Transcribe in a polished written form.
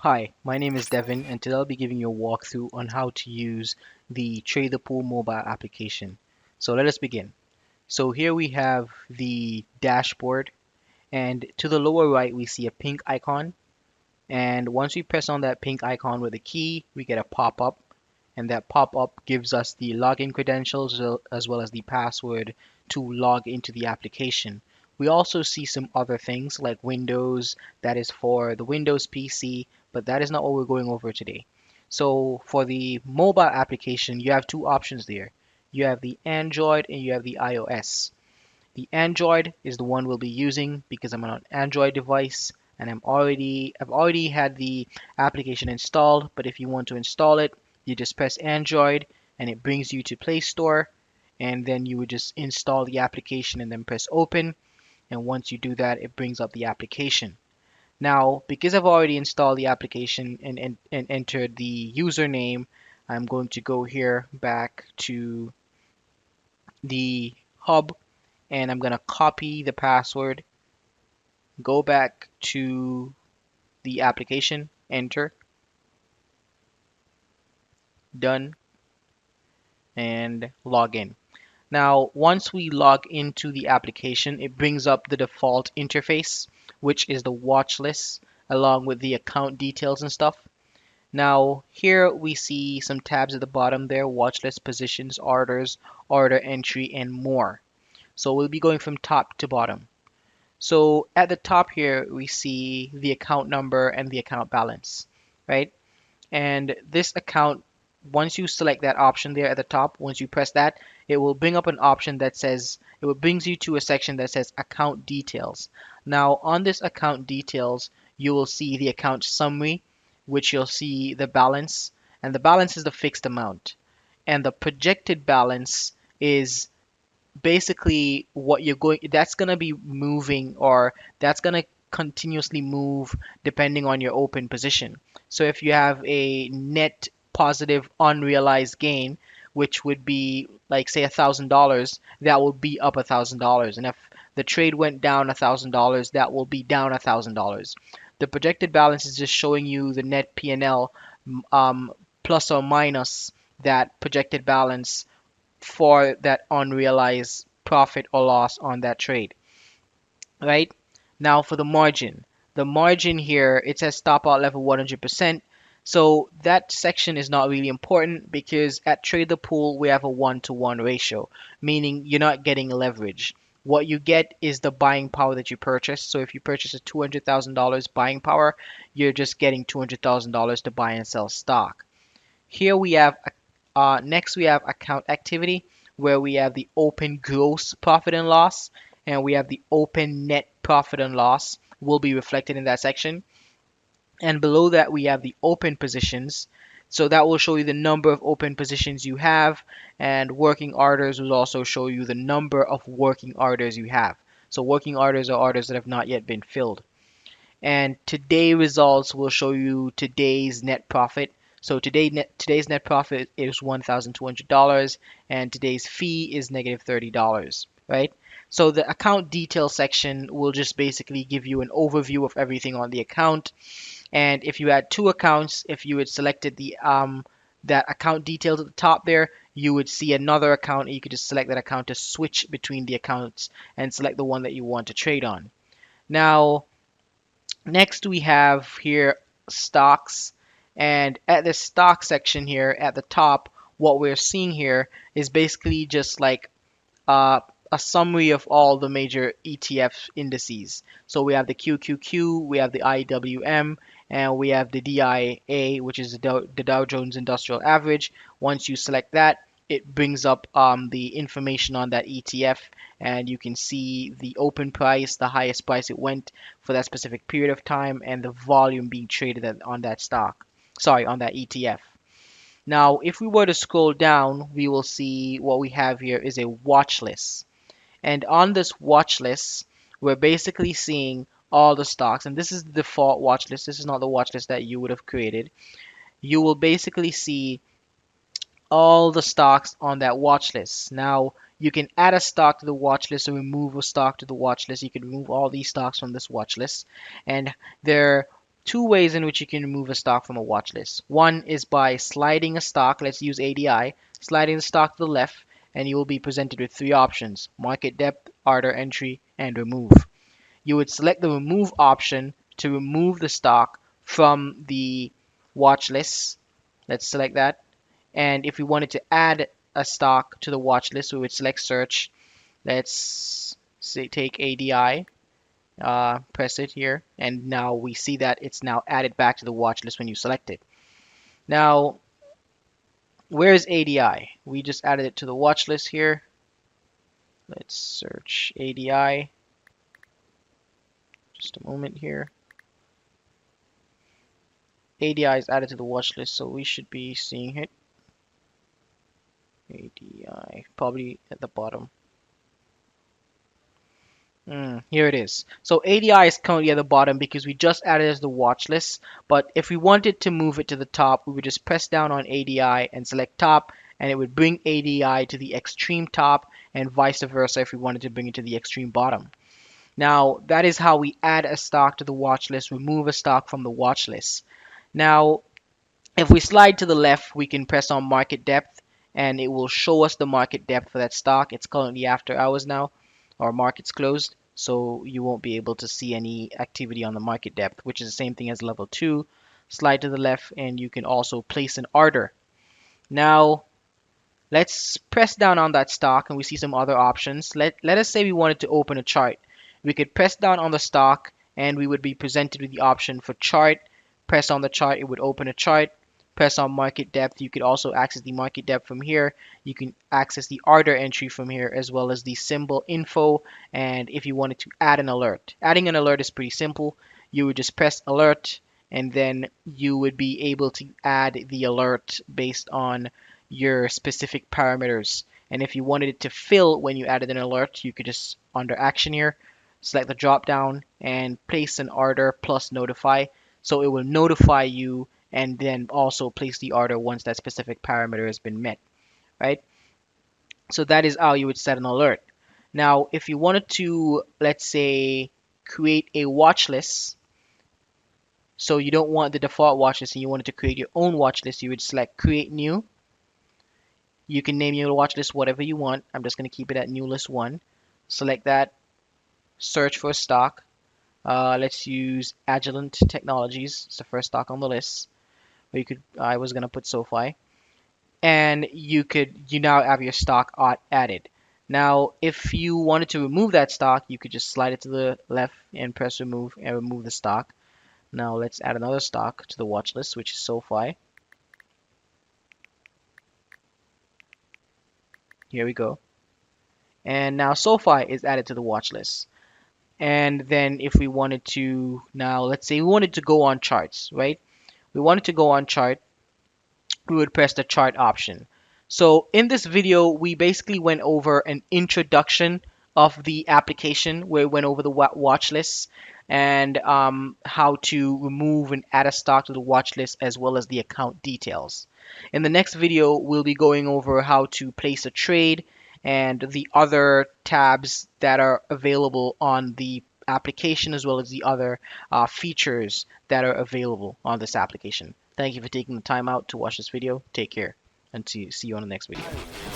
Hi, my name is Devon, and today I'll be giving you a walkthrough on how to use the tradethepool mobile application. So let us begin. So here we have the dashboard, and to the lower right we see a pink icon. And once we press on that pink icon with a key, we get a pop-up, and that pop-up gives us the login credentials as well as the password to log into the application. We also see some other things like Windows, that is for the Windows PC, but that is not what we're going over today. So for the mobile application, you have two options there. You have the Android and you have the iOS. The Android is the one we'll be using because I'm on an Android device and I've already had the application installed, but if you want to install it, you just press Android and it brings you to Play Store, and then you would just install the application and then press open, and once you do that it brings up the application. Now, because I've already installed the application and entered the username, I'm going to go here back to the hub and I'm going to copy the password, go back to the application, enter, done, and log in. Now, once we log into the application, it brings up the default interface, which is the watch list, along with the account details and stuff. Now, here we see some tabs at the bottom there, watch list, positions, orders, order entry, and more. So we'll be going from top to bottom. So at the top here, we see the account number and the account balance, right? And this account, once you select that option there at the top, once you press that, it will bring up an option that says, it will brings you to a section that says account details. Now on this account details, you will see the account summary, which you'll see the balance, and the balance is the fixed amount. And the projected balance is basically what you're going that's going to be moving, or that's going to continuously move depending on your open position. So if you have a net positive unrealized gain, which would be like say $1,000, that will be up $1,000, and if the trade went down $1,000, that will be down $1,000. The projected balance is just showing you the net P&L, plus or minus that projected balance for that unrealized profit or loss on that trade, right? Now for the margin here, it says stop out level 100%. So that section is not really important because at Trade the Pool we have a 1-to-1 ratio, meaning you're not getting leverage. What you get is the buying power that you purchase. So if you purchase a $200,000 buying power, you're just getting $200,000 to buy and sell stock. Here we have next we have account activity, where we have the open gross profit and loss, and we have the open net profit and loss will be reflected in that section. And below that we have the open positions. So that will show you the number of open positions you have, and working orders will also show you the number of working orders you have. So working orders are orders that have not yet been filled. And today results will show you today's net profit. So today's net profit is $1,200, and today's fee is negative $30, right? So the account detail section will just basically give you an overview of everything on the account. And if you had two accounts, if you had selected the that account details at the top there, you would see another account, and you could just select that account to switch between the accounts and select the one that you want to trade on. Now, next we have here stocks, and at the stock section here at the top, what we're seeing here is basically just like uh, a summary of all the major ETF indices. So we have the QQQ, we have the IWM, and we have the DIA, which is the Dow Jones Industrial Average. Once you select that, it brings up the information on that ETF, and you can see the open price, the highest price it went for that specific period of time, and the volume being traded on that stock. Sorry, on that ETF. Now, if we were to scroll down, we will see what we have here is a watch list. And on this watch list, we're basically seeing all the stocks. And this is the default watch list. This is not the watch list that you would have created. You will basically see all the stocks on that watch list. Now, you can add a stock to the watch list or remove a stock to the watch list. You can remove all these stocks from this watch list. And they're two ways in which you can remove a stock from a watch list. One is by sliding a stock, let's use ADI, sliding the stock to the left, and you will be presented with three options: market depth, order entry, and remove. You would select the remove option to remove the stock from the watch list. Let's select that. And if we wanted to add a stock to the watch list, we would select search. Let's say take ADI, press it here, and now we see that it's now added back to the watch list when you select it. Now, where's ADI? We just added it to the watch list here. Let's search ADI. Just a moment here. ADI is added to the watch list, so we should be seeing it. ADI, probably at the bottom. Here it is. So ADI is currently at the bottom because we just added it as the watch list. But if we wanted to move it to the top, we would just press down on ADI and select top, and it would bring ADI to the extreme top, and vice versa if we wanted to bring it to the extreme bottom. Now, that is how we add a stock to the watch list, remove a stock from the watch list. Now, if we slide to the left, we can press on market depth, and it will show us the market depth for that stock. It's currently after hours now, or market's closed, so you won't be able to see any activity on the market depth, which is the same thing as level 2. Slide to the left, and you can also place an order. Now, let's press down on that stock, and we see some other options. Let us say we wanted to open a chart. We could press down on the stock, and we would be presented with the option for chart. Press on the chart, it would open a chart. Press on market depth. You could also access the market depth from here. You can access the order entry from here, as well as the symbol info, and if you wanted to add an alert. Adding an alert is pretty simple. You would just press alert, and then you would be able to add the alert based on your specific parameters. And if you wanted it to fill when you added an alert, you could just, under action here, select the drop down and place an order plus notify. So it will notify you and then also place the order once that specific parameter has been met, right? So that is how you would set an alert. Now, if you wanted to, let's say, create a watch list, so you don't want the default watch list and you wanted to create your own watch list, you would select create new. You can name your watch list whatever you want. I'm just going to keep it at new list 1. Select that, search for a stock. Let's use Agilent Technologies. It's the first stock on the list. Or you could, I was gonna put SoFi, and you now have your stock added. Now, if you wanted to remove that stock, you could just slide it to the left and press remove and remove the stock. Now let's add another stock to the watch list, which is SoFi. Here we go. And now SoFi is added to the watch list. And then if we wanted to, now let's say we wanted to go on charts, right? We wanted to go on chart, we would press the chart option. So in this video, we basically went over an introduction of the application where we went over the watch lists and how to remove and add a stock to the watch list as well as the account details. In the next video, we'll be going over how to place a trade and the other tabs that are available on the application as well as the other features that are available on this application. Thank you for taking the time out to watch this video. Take care and see you on the next video.